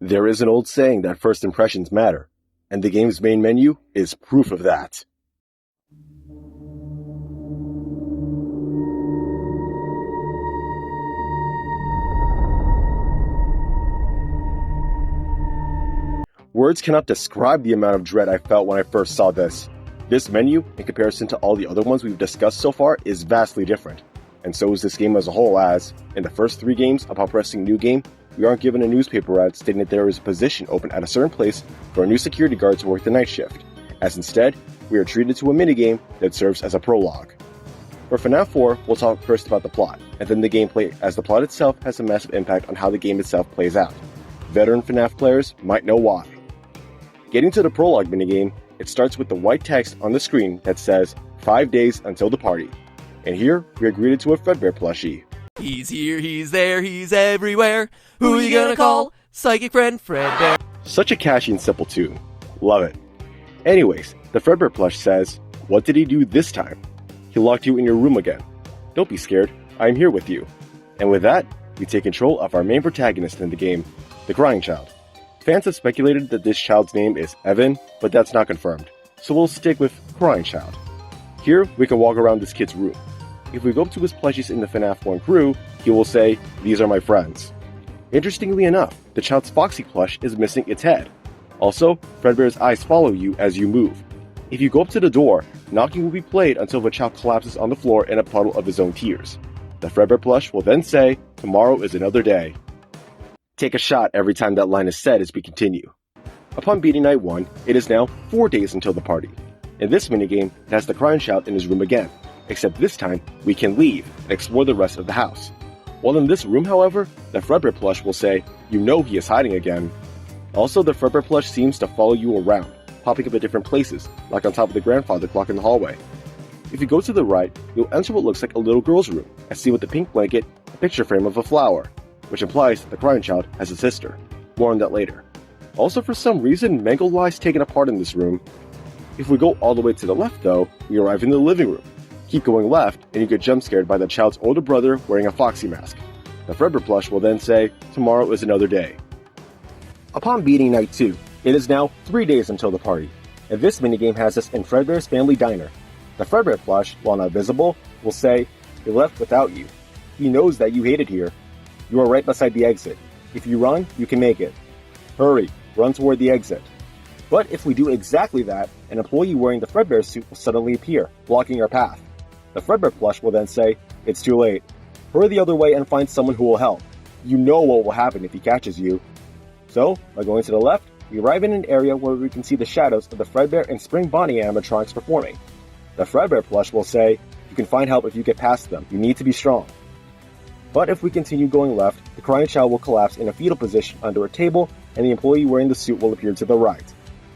There is an old saying that first impressions matter, and the game's main menu is proof of that. Words cannot describe the amount of dread I felt when I first saw this. This menu, in comparison to all the other ones we've discussed so far, is vastly different. And so is this game as a whole, as, in the first 3 games, upon pressing New Game, we aren't given a newspaper ad stating that there is a position open at a certain place for a new security guard to work the night shift, as instead, we are treated to a minigame that serves as a prologue. For FNAF 4, we'll talk first about the plot, and then the gameplay, as the plot itself has a massive impact on how the game itself plays out. Veteran FNAF players might know why. Getting to the prologue minigame, it starts with the white text on the screen that says, 5 days until the party. And here, we are greeted to a Fredbear plushie. He's here, he's there, he's everywhere. Who you gonna call? Psychic friend Fredbear. Such a catchy and simple tune. Love it. Anyways, the Fredbear plush says, what did he do this time? He locked you in your room again. Don't be scared, I am here with you. And with that, we take control of our main protagonist in the game, the crying child. Fans have speculated that this child's name is Evan, but that's not confirmed, so we'll stick with crying child. Here, we can walk around this kid's room. If we go up to his plushies in the FNAF 1 crew, he will say, these are my friends. Interestingly enough, the child's Foxy plush is missing its head. Also, Fredbear's eyes follow you as you move. If you go up to the door, knocking will be played until the child collapses on the floor in a puddle of his own tears. The Fredbear plush will then say, tomorrow is another day. Take a shot every time that line is said as we continue. Upon beating night 1, it is now 4 days until the party. In this minigame, it has the crying child in his room again, except this time, we can leave and explore the rest of the house. While in this room, however, the Fredbear plush will say, you know he is hiding again. Also, the Fredbear plush seems to follow you around, popping up at different places, like on top of the grandfather clock in the hallway. If you go to the right, you'll enter what looks like a little girl's room, and see with the pink blanket, a picture frame of a flower, which implies that the crying child has a sister. More on that later. Also, for some reason, Mangle lies taken apart in this room. If we go all the way to the left though, we arrive in the living room. Keep going left, and you get jump scared by the child's older brother wearing a Foxy mask. The Fredbear plush will then say, tomorrow is another day. Upon beating night 2, it is now 3 days until the party, and this minigame has us in Fredbear's family diner. The Fredbear plush, while not visible, will say, he left without you. He knows that you hate it here. You are right beside the exit. If you run, you can make it. Hurry, run toward the exit. But if we do exactly that, an employee wearing the Fredbear suit will suddenly appear, blocking our path. The Fredbear plush will then say, it's too late. Hurry the other way and find someone who will help. You know what will happen if he catches you. So, by going to the left, we arrive in an area where we can see the shadows of the Fredbear and Spring Bonnie animatronics performing. The Fredbear plush will say, you can find help if you get past them. You need to be strong. But if we continue going left, the crying child will collapse in a fetal position under a table, and the employee wearing the suit will appear to the right.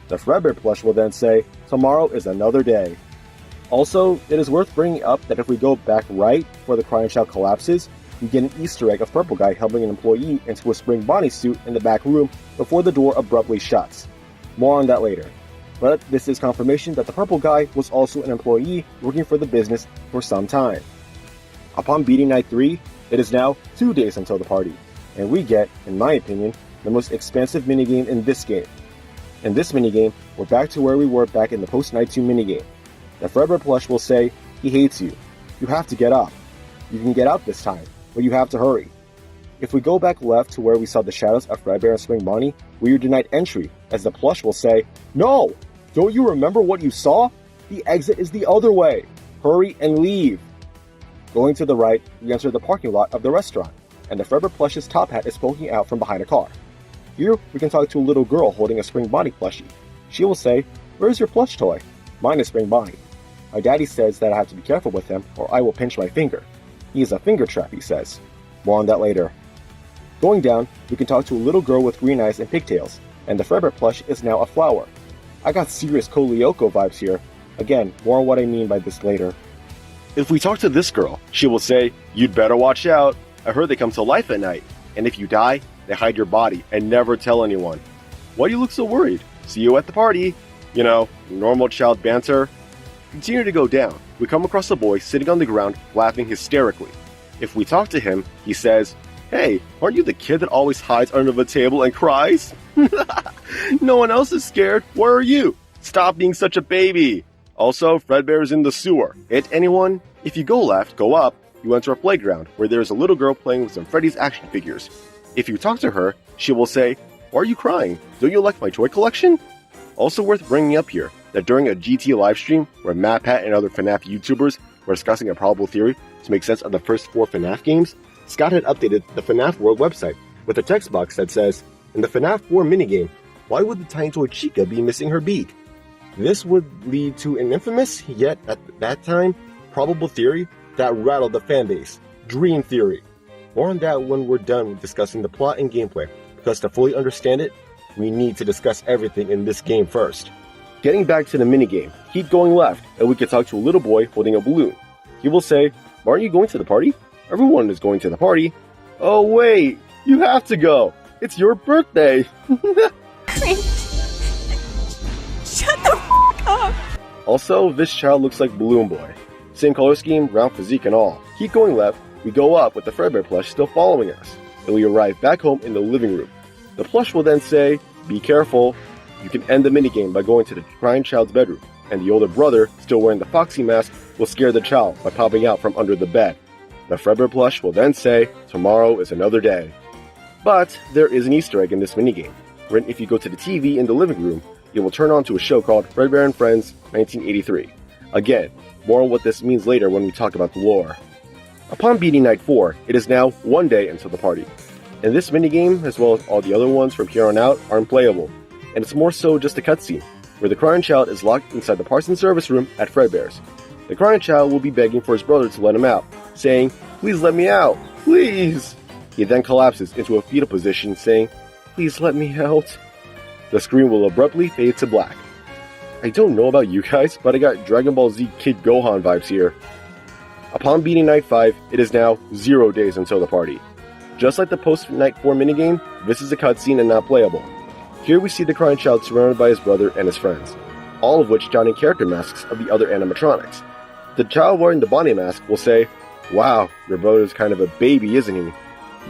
The Fredbear plush will then say, tomorrow is another day. Also, it is worth bringing up that if we go back right before the crying child collapses, we get an Easter egg of Purple Guy helping an employee into a Spring Bonnie suit in the back room before the door abruptly shuts. More on that later. But this is confirmation that the Purple Guy was also an employee working for the business for some time. Upon beating night 3, it is now 2 days until the party, and we get, in my opinion, the most expansive minigame in this game. In this minigame, we're back to where we were back in the post-night 2 minigame. The Fredbear plush will say, he hates you. You have to get up. You can get out this time, but you have to hurry. If we go back left to where we saw the shadows of Fredbear and Spring Bonnie, we are denied entry, as the plush will say, no! Don't you remember what you saw? The exit is the other way. Hurry and leave. Going to the right, we enter the parking lot of the restaurant, and the Fredbear plush's top hat is poking out from behind a car. Here, we can talk to a little girl holding a Spring Bonnie plushie. She will say, where's your plush toy? Mine is Spring Bonnie. My daddy says that I have to be careful with him, or I will pinch my finger. He is a finger trap, he says. More on that later. Going down, we can talk to a little girl with green eyes and pigtails, and the Fredbear plush is now a flower. I got serious Kolyoko vibes here. Again, more on what I mean by this later. If we talk to this girl, she will say, you'd better watch out. I heard they come to life at night, and if you die, they hide your body and never tell anyone. Why do you look so worried? See you at the party. You know, normal child banter. Continue to go down. We come across a boy sitting on the ground laughing hysterically. If we talk to him, he says, Hey, aren't you the kid that always hides under the table and cries? No one else is scared. Where are you? Stop being such a baby. Also, Fredbear is in the sewer. Hit anyone? If you go left, go up, you enter a playground where there is a little girl playing with some Freddy's action figures. If you talk to her, she will say, "Why are you crying? Don't you like my toy collection?" Also worth bringing up here that during a GT livestream where MatPat and other FNAF YouTubers were discussing a probable theory to make sense of the first 4 FNAF games, Scott had updated the FNAF World website with a text box that says, "In the FNAF 4 minigame, why would the tiny toy Chica be missing her beak?" This would lead to an infamous, yet at that time, probable theory that rattled the fanbase, Dream Theory. More on that when we're done with discussing the plot and gameplay, because to fully understand it, we need to discuss everything in this game first. Getting back to the minigame, keep going left, and we can talk to a little boy holding a balloon. He will say, "Aren't you going to the party? Everyone is going to the party." "Oh wait, you have to go. It's your birthday." Shut the f*** up! Also, this child looks like Balloon Boy. Same color scheme, round physique and all. Keep going left, we go up with the Fredbear plush still following us, and we arrive back home in the living room. The plush will then say, "Be careful." You can end the minigame by going to the crying child's bedroom, and the older brother, still wearing the Foxy mask, will scare the child by popping out from under the bed. The Fredbear plush will then say, "Tomorrow is another day." But there is an Easter egg in this minigame, wherein if you go to the TV in the living room, it will turn on to a show called Fredbear and Friends 1983. Again, more on what this means later when we talk about the lore. Upon beating Night 4, it is now 1 day until the party. And this minigame, as well as all the other ones from here on out, are unplayable, and it's more so just a cutscene, where the crying child is locked inside the parts and service room at Fredbear's. The crying child will be begging for his brother to let him out, saying, "Please let me out, please!" He then collapses into a fetal position, saying, "Please let me out." The screen will abruptly fade to black. I don't know about you guys, but I got Dragon Ball Z Kid Gohan vibes here. Upon beating Night 5, it is now 0 days until the party. Just like the post-Night 4 minigame, this is a cutscene and not playable. Here we see the crying child surrounded by his brother and his friends, all of which donning character masks of the other animatronics. The child wearing the Bonnie mask will say, "Wow, your brother is kind of a baby, isn't he?"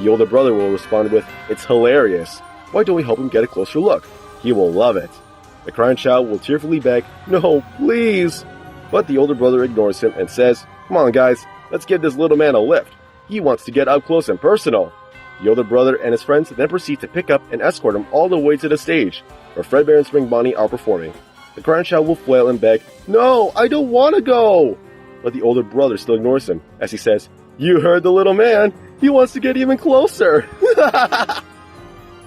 The older brother will respond with, "It's hilarious. Why don't we help him get a closer look? He will love it." The crying child will tearfully beg, "No, please!" But the older brother ignores him and says, "Come on guys, let's give this little man a lift. He wants to get up close and personal." The older brother and his friends then proceed to pick up and escort him all the way to the stage, where Fredbear and Spring Bonnie are performing. The crying child will flail and beg, "No, I don't want to go!" But the older brother still ignores him, as he says, "You heard the little man. He wants to get even closer."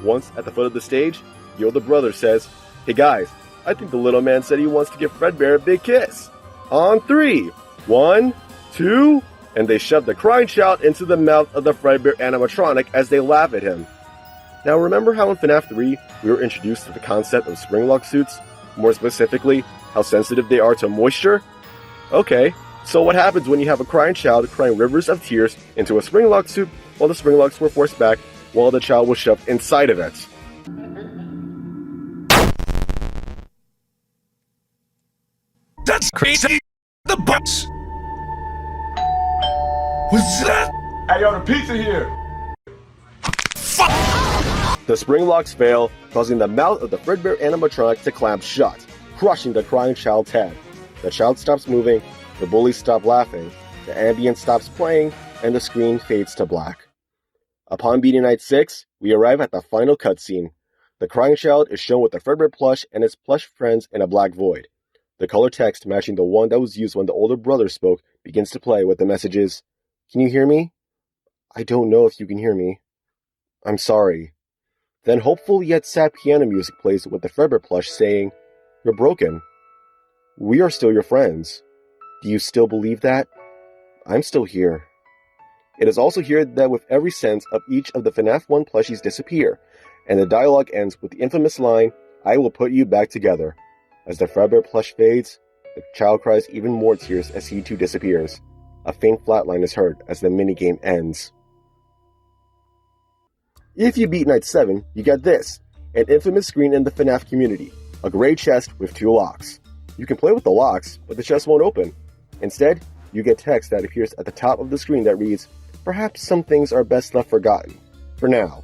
Once at the foot of the stage, the older brother says, "Hey guys, I think the little man said he wants to give Fredbear a big kiss. On 3, 1, 2, and they shove the crying child into the mouth of the Fredbear animatronic as they laugh at him. Now remember how in FNAF 3 we were introduced to the concept of springlock suits? More specifically, how sensitive they are to moisture? Okay, so what happens when you have a crying child crying rivers of tears into a springlock suit while the springlocks were forced back while the child was shoved inside of it? That's crazy! The bus! What's that? Hey, yo, the pizza here! Fuck! The springlocks fail, causing the mouth of the Fredbear animatronic to clamp shut, crushing the crying child's head. The child stops moving, the bullies stop laughing, the ambient stops playing, and the screen fades to black. Upon beating Night 6, we arrive at the final cutscene. The crying child is shown with the Fredbear plush and his plush friends in a black void. The color text matching the one that was used when the older brother spoke begins to play with the messages, "Can you hear me? I don't know if you can hear me. I'm sorry." Then hopeful yet sad piano music plays with the Fredbear plush saying, "You're broken. We are still your friends. Do you still believe that? I'm still here." It is also here that with every sense of each of the FNAF 1 plushies disappear, and the dialogue ends with the infamous line, "I will put you back together." As the Fredbear plush fades, the child cries even more tears as he too disappears. A faint flatline is heard as the minigame ends. If you beat Night 7, you get this, an infamous screen in the FNAF community, a gray chest with 2 locks. You can play with the locks, but the chest won't open. Instead, you get text that appears at the top of the screen that reads, perhaps some things are best left forgotten. For now.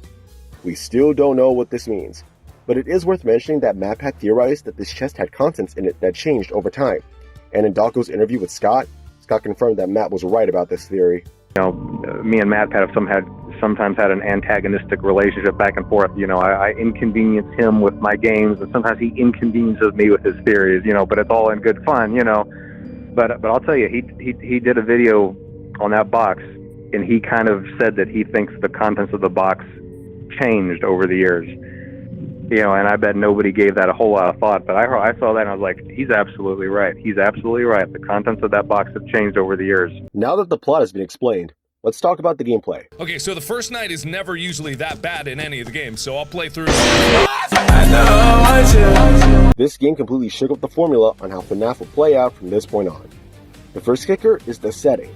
We still don't know what this means, but it is worth mentioning that Matt had theorized that this chest had contents in it that changed over time, and in Dawko's interview with Scott confirmed that Matt was right about this theory. Me and Matt have sometimes had an antagonistic relationship back and forth. I inconvenience him with my games, and sometimes he inconveniences me with his theories. But it's all in good fun. But I'll tell you, he did a video on that box, and he kind of said that he thinks the contents of the box changed over the years. And I bet nobody gave that a whole lot of thought, but I saw that and I was like, he's absolutely right. He's absolutely right. The contents of that box have changed over the years. Now that the plot has been explained, let's talk about the gameplay. Okay, so the first night is never usually that bad in any of the games, so I'll play through. This game completely shook up the formula on how FNAF will play out from this point on. The first kicker is the setting.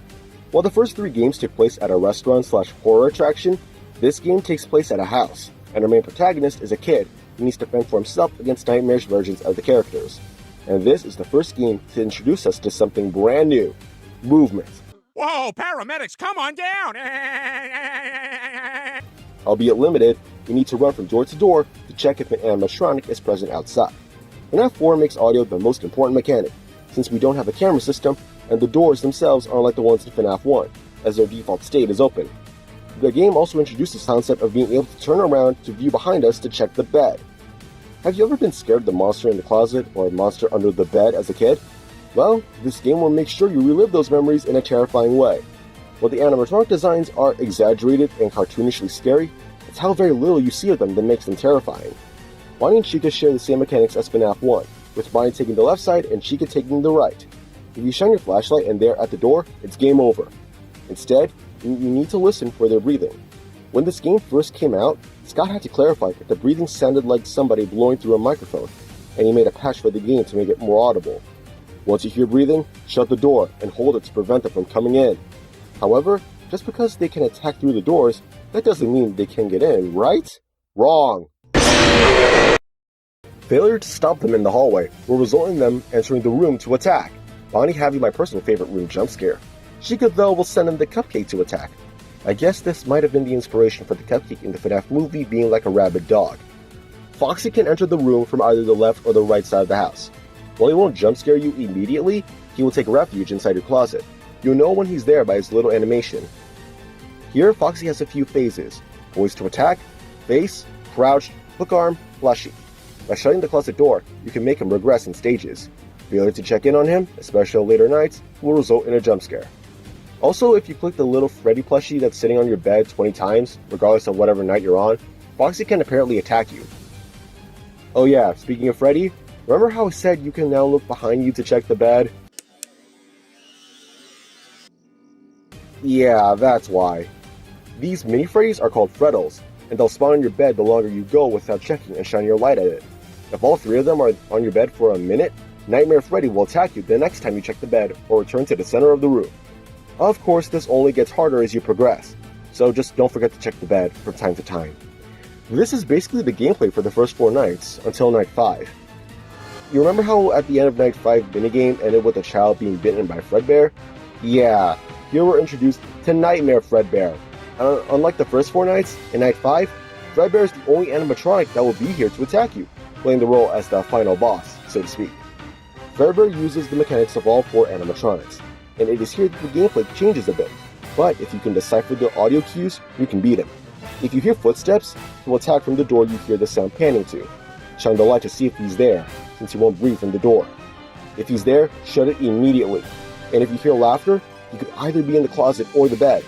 While the first 3 games took place at a restaurant/horror attraction, this game takes place at a house, and our main protagonist is a kid who needs to fend for himself against nightmarish versions of the characters. And this is the first game to introduce us to something brand new: movement. Whoa, paramedics, come on down! Albeit limited, you need to run from door to door to check if an animatronic is present outside. FNAF 4 makes audio the most important mechanic, since we don't have a camera system, and the doors themselves aren't like the ones in FNAF 1, as their default state is open. The game also introduces the concept of being able to turn around to view behind us to check the bed. Have you ever been scared of the monster in the closet or a monster under the bed as a kid? Well, this game will make sure you relive those memories in a terrifying way. While the animatronic designs are exaggerated and cartoonishly scary, it's how very little you see of them that makes them terrifying. Bonnie and Chica share the same mechanics as FNAF 1, with Bonnie taking the left side and Chica taking the right. If you shine your flashlight and they're at the door, it's game over. Instead, you need to listen for their breathing. When this game first came out, Scott had to clarify that the breathing sounded like somebody blowing through a microphone, and he made a patch for the game to make it more audible. Once you hear breathing, shut the door and hold it to prevent them from coming in. However, just because they can attack through the doors, that doesn't mean they can get in, right? Wrong! Failure to stop them in the hallway will result in them entering the room to attack, Bonnie having my personal favorite room jump scare. Chica, though, will send in the cupcake to attack. I guess this might have been the inspiration for the cupcake in the FNAF movie being like a rabid dog. Foxy can enter the room from either the left or the right side of the house. While he won't jump scare you immediately, he will take refuge inside your closet. You'll know when he's there by his little animation. Here, Foxy has a few phases: poised to attack, face, crouched, hook arm, plushy. By shutting the closet door, you can make him regress in stages. Failure to check in on him, especially on later nights, will result in a jump scare. Also, if you click the little Freddy plushie that's sitting on your bed 20 times, regardless of whatever night you're on, Foxy can apparently attack you. Oh yeah, speaking of Freddy, remember how I said you can now look behind you to check the bed? Yeah, that's why. These mini Freddys are called Freddles, and they'll spawn on your bed the longer you go without checking and shine your light at it. If all 3 of them are on your bed for a minute, Nightmare Freddy will attack you the next time you check the bed or return to the center of the room. Of course, this only gets harder as you progress, so just don't forget to check the bed from time to time. This is basically the gameplay for the first 4 nights, until night 5. You remember how at the end of night 5 minigame ended with a child being bitten by Fredbear? Yeah, here we're introduced to Nightmare Fredbear. Unlike the first 4 nights, in night 5, Fredbear is the only animatronic that will be here to attack you, playing the role as the final boss, so to speak. Fredbear uses the mechanics of all 4 animatronics, and it is here that the gameplay changes a bit, but if you can decipher the audio cues, you can beat him. If you hear footsteps, he will attack from the door you hear the sound panning to. Shine the light to see if he's there, since he won't breathe from the door. If he's there, shut it immediately, and if you hear laughter, he could either be in the closet or the bed.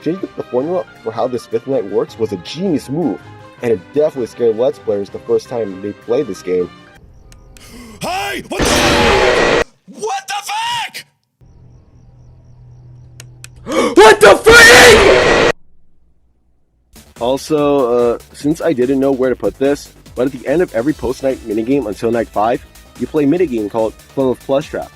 Changing up the formula for how this 5th night works was a genius move, and it definitely scared Let's Players the first time they played this game. Hey! What the What the fuck? What the freak? Also, since I didn't know where to put this, but at the end of every post-night minigame until night 5, you play a minigame called Fun with Plushtrap.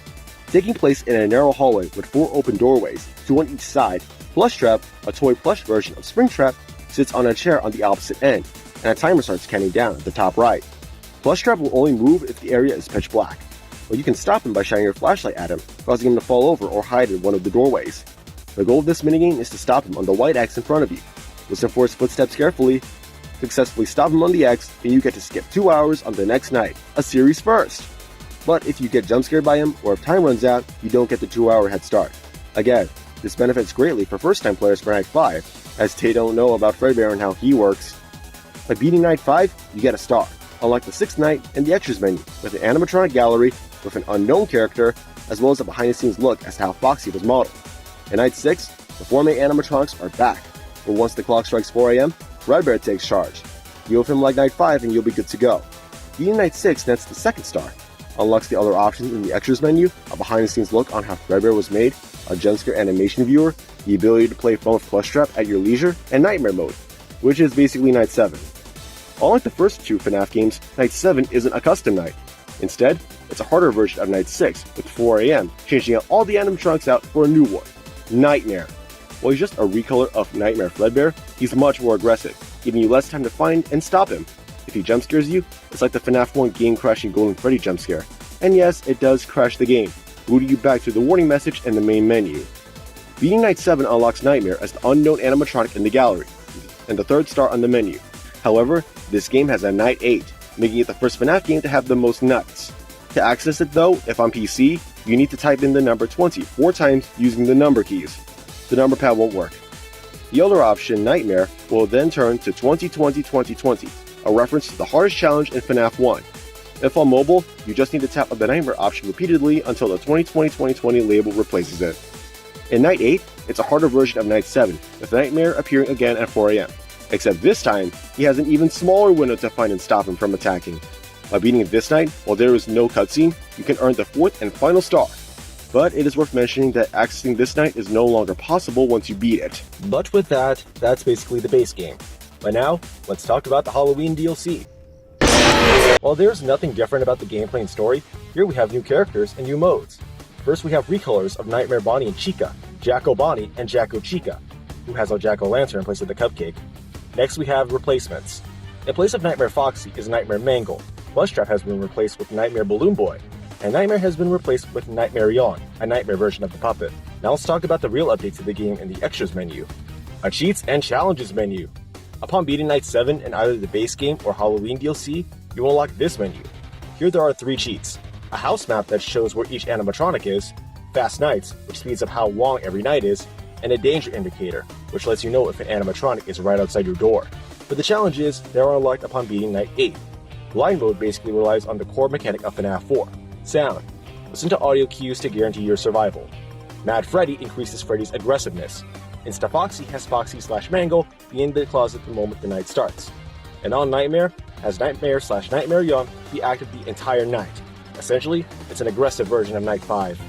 Taking place in a narrow hallway with 4 open doorways, 2 on each side, Plushtrap, a toy plush version of Springtrap, sits on a chair on the opposite end, and a timer starts counting down at the top right. Plushtrap will only move if the area is pitch black, but you can stop him by shining your flashlight at him, causing him to fall over or hide in one of the doorways. The goal of this minigame is to stop him on the white X in front of you. Listen for his footsteps carefully, successfully stop him on the X, and you get to skip 2 hours on the next night, a series first. But if you get jump scared by him, or if time runs out, you don't get the 2-hour head start. Again, this benefits greatly for first-time players for Night 5, as they don't know about Freddy and how he works. By beating Night 5, you get a star, unlike the 6th night in the extras menu, with an animatronic gallery with an unknown character, as well as a behind-the-scenes look as to how Foxy was modeled. In Night 6, the 4 main animatronics are back, but once the clock strikes 4 AM, Fredbear takes charge. Deal with him like Night 5 and you'll be good to go. Beating Night 6 nets the 2nd star, unlocks the other options in the extras menu, a behind-the-scenes look on how Fredbear was made, a jumpscare animation viewer, the ability to play phone with Plushtrap at your leisure, and Nightmare mode, which is basically Night 7. Unlike the first 2 FNAF games, Night 7 isn't a custom night. Instead, it's a harder version of Night 6 with 4 AM, changing out all the animatronics out for a new one, Nightmare. While he's just a recolor of Nightmare Fredbear, he's much more aggressive, giving you less time to find and stop him. If he jump scares you, it's like the FNAF 1 game-crashing Golden Freddy jump scare. And yes, it does crash the game, booting you back to the warning message in the main menu. Beating Night 7 unlocks Nightmare as the unknown animatronic in the gallery, and the 3rd star on the menu. However, this game has a Night 8, making it the first FNAF game to have the most nights. To access it though, if on PC, you need to type in the number 20 4 times using the number keys. The number pad won't work. The other option, Nightmare, will then turn to 2020-2020, a reference to the hardest challenge in FNAF 1. If on mobile, you just need to tap on the Nightmare option repeatedly until the 2020-2020 label replaces it. In Night 8, it's a harder version of Night 7, with Nightmare appearing again at 4 AM. Except this time, he has an even smaller window to find and stop him from attacking. By beating it this night, while there is no cutscene, you can earn the 4th and final star. But it is worth mentioning that accessing this night is no longer possible once you beat it. But with that, that's basically the base game. But now, let's talk about the Halloween DLC. While there's nothing different about the gameplay and story, here we have new characters and new modes. First we have recolors of Nightmare Bonnie and Chica, Jacko Bonnie and Jacko Chica, who has a Jack-o'-lantern in place of the cupcake. Next we have replacements. In place of Nightmare Foxy is Nightmare Mangle, Plushtrap has been replaced with Nightmare Balloon Boy, and Nightmare has been replaced with Nightmare Yawn, a nightmare version of the puppet. Now let's talk about the real updates to the game in the extras menu. A cheats and challenges menu. Upon beating Night 7 in either the base game or Halloween DLC, you will unlock this menu. Here there are 3 cheats. A house map that shows where each animatronic is, fast nights, which speeds up how long every night is, and a danger indicator, which lets you know if an animatronic is right outside your door. But the challenges, they are unlocked upon beating Night 8. Blind mode basically relies on the core mechanic of FNAF 4. Sound. Listen to audio cues to guarantee your survival. Mad Freddy increases Freddy's aggressiveness. Insta Foxy has Foxy/Mangle be in the closet the moment the night starts. And on Nightmare, has Nightmare/Nightmare Young be active the entire night. Essentially, it's an aggressive version of Night 5.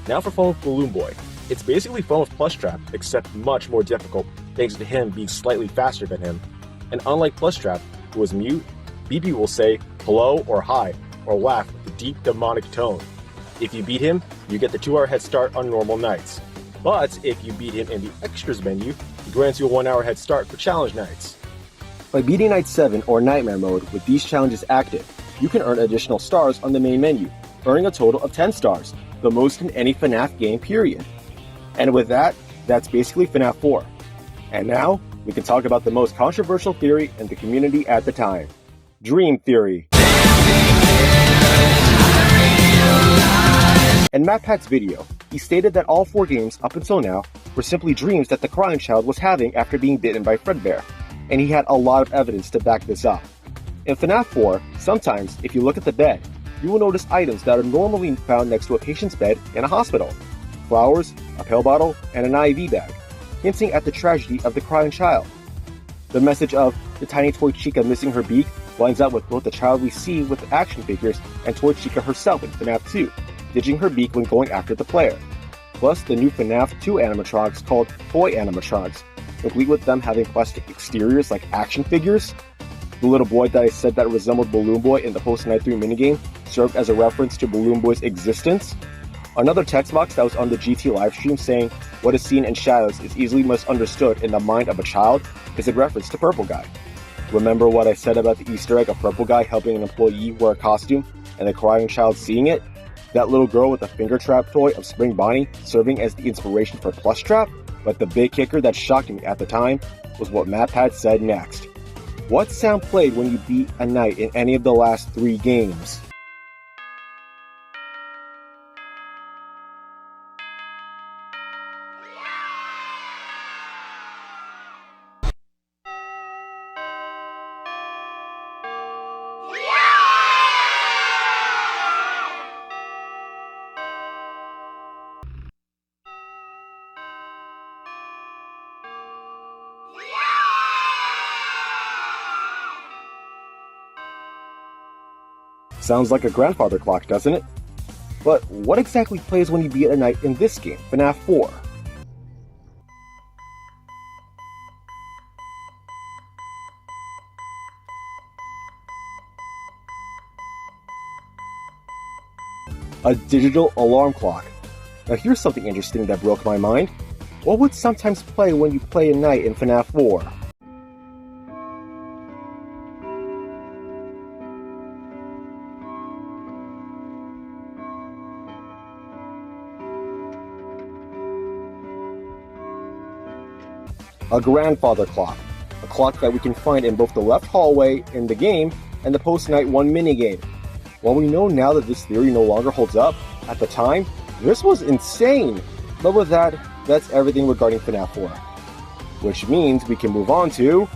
Now for Phone with Balloon Boy. It's basically Phone with Plushtrap, except much more difficult, thanks to him being slightly faster than him. And unlike Plushtrap, who is mute, BB will say hello or hi, or laugh with a deep demonic tone. If you beat him, you get the 2-hour head start on normal nights. But if you beat him in the extras menu, he grants you a 1-hour head start for challenge nights. By beating Night 7 or Nightmare mode with these challenges active, you can earn additional stars on the main menu, earning a total of 10 stars, the most in any FNAF game period. And with that, that's basically FNAF 4. And now, we can talk about the most controversial theory in the community at the time. Dream Theory. In MatPat's video, he stated that all 4 games up until now were simply dreams that the crying child was having after being bitten by Fredbear, and he had a lot of evidence to back this up. In FNAF 4, sometimes, if you look at the bed, you will notice items that are normally found next to a patient's bed in a hospital. Flowers, a pill bottle, and an IV bag, hinting at the tragedy of the crying child. The message of the tiny toy Chica missing her beak lines up with both the child we see with the action figures and toy Chica herself in FNAF 2, ditching her beak when going after the player. Plus the new FNAF 2 animatronics called Toy Animatronics, complete with them having plastic exteriors like action figures. The little boy that I said that resembled Balloon Boy in the post-Night 3 minigame served as a reference to Balloon Boy's existence. Another text box that was on the GT livestream saying, "What is seen in shadows is easily misunderstood in the mind of a child," is a reference to Purple Guy. Remember what I said about the Easter egg of Purple Guy helping an employee wear a costume and the crying child seeing it? That little girl with a finger trap toy of Spring Bonnie serving as the inspiration for Plushtrap? But the big kicker that shocked me at the time was what MatPat said next. What sound played when you beat a knight in any of the last 3 games? Sounds like a grandfather clock, doesn't it? But what exactly plays when you beat a knight in this game, FNAF 4? A digital alarm clock. Now here's something interesting that broke my mind. What would sometimes play when you play a knight in FNAF 4? A grandfather clock. A clock that we can find in both the left hallway in the game and the post-night 1 minigame. While we know now that this theory no longer holds up, at the time, this was insane! But with that, that's everything regarding FNAF 4. Which means we can move on to